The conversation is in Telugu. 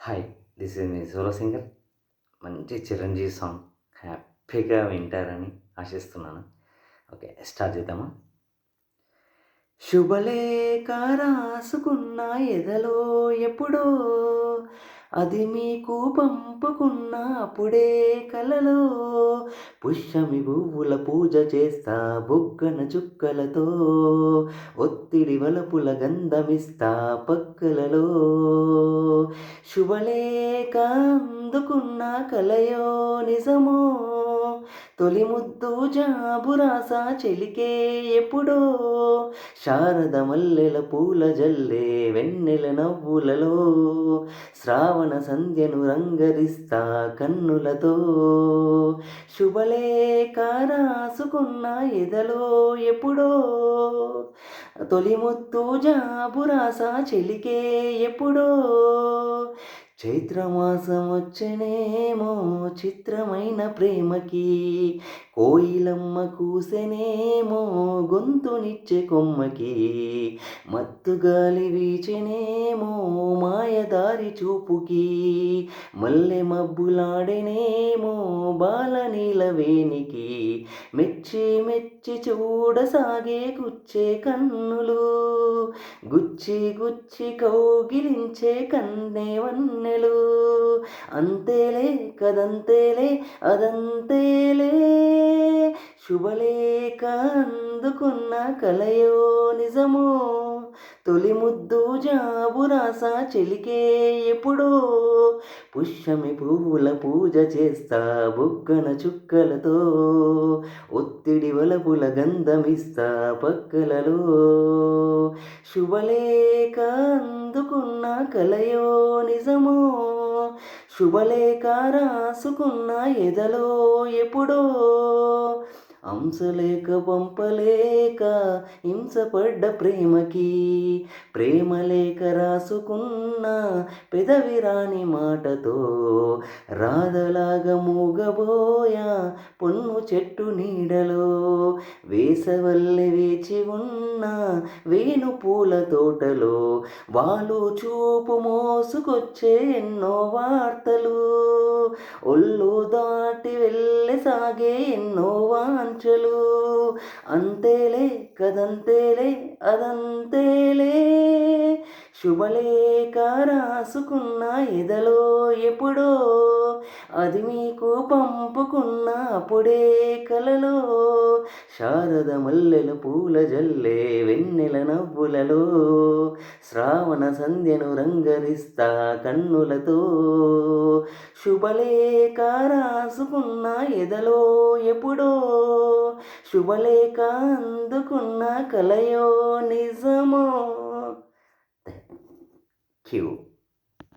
Hi! This is me solo singer. మంచి చిరంజీవి సాంగ్ హ్యాపీగా వింటారని ఆశిస్తున్నాను. ఓకే. స్టార్ట్ చేద్దామా? శుభలేఖ రాసుకున్న ఎదలో ఎప్పుడో అది మీకు పంపుకున్న అప్పుడే కలలో పుష్యమి పువ్వుల పూజ చేస్తా బుగ్గన చుక్కలతో ఒత్తిడి వలపుల గంధమిస్తా పక్కలలో శుభలేఖ అందుకున్న కలయో నిజమో తొలి ముద్దు జాబురాస చెలికే ఎప్పుడో శారద మల్లెల పూల జల్లే వెన్నెల నవ్వులలో శ్రావణ సంధ్యను రంగరిస్తా కన్నులతో శుభలేఖ రాసుకున్న ఎదలో ఎప్పుడో తొలి ముద్దు జాబురాస చెలికే ఎప్పుడో చైత్రమాసం వచ్చనేమో చిత్రమైన ప్రేమకి కోయిలమ్మ కూసెనేమో గొంతునిచ్చే కొమ్మకి మత్తుగాలి వీచెనేమో మాయదారి చూపుకి మల్లె మబ్బులాడెనేమో బాలనీల వేనికి మెచ్చి మెచ్చి చూడసాగే గుచ్చే కన్నులు గుచ్చి గుచ్చి కౌగిలించే కన్నే వన్నెలు అంతేలే కదంతేలే అదంతేలే శుభలేఖ అందుకున్న కలయో నిజమో తొలి ముద్దు జాబురాస చెలికే ఎప్పుడో పుష్యమి పువ్వుల పూజ చేస్తా బుగ్గన చుక్కలతో ఒత్తిడి వలపుల గంధమిస్తా పక్కలలో శుభలేఖ అందుకున్న కలయో నిజమో శుభలేఖ రాసుకున్న ఎదలో ఎప్పుడో అంశలేక పంపలేక హింసపడ్డ ప్రేమకి ప్రేమలేఖ రాసుకున్న పెదవిరాని మాటతో రాధలాగా మూగబోయా పొన్ను చెట్టు నీడలో వేసవల్లె వేచి ఉన్న వేణు పూల తోటలో వాళ్ళు చూపు మోసుకొచ్చే ఎన్నో వార్తలు ఒళ్ళు దాటి వెళ్ళసాగే ఎన్నో వాంఛలు అంతేలే కదంతేలే అదంతేలే శుభలేఖ రాసుకున్న ఎదలో ఎప్పుడో అది మీకు పంపుకున్న అప్పుడే కలలో శారద మల్లెల పూల జల్లే వెన్నెల నవ్వులలో శ్రావణ సంధ్యను రంగరిస్తా కన్నులతో శుభలేఖ రాసుకున్న ఎదలో ఎప్పుడో శుభలేఖ అందుకున్న కలయో నిజమో. Q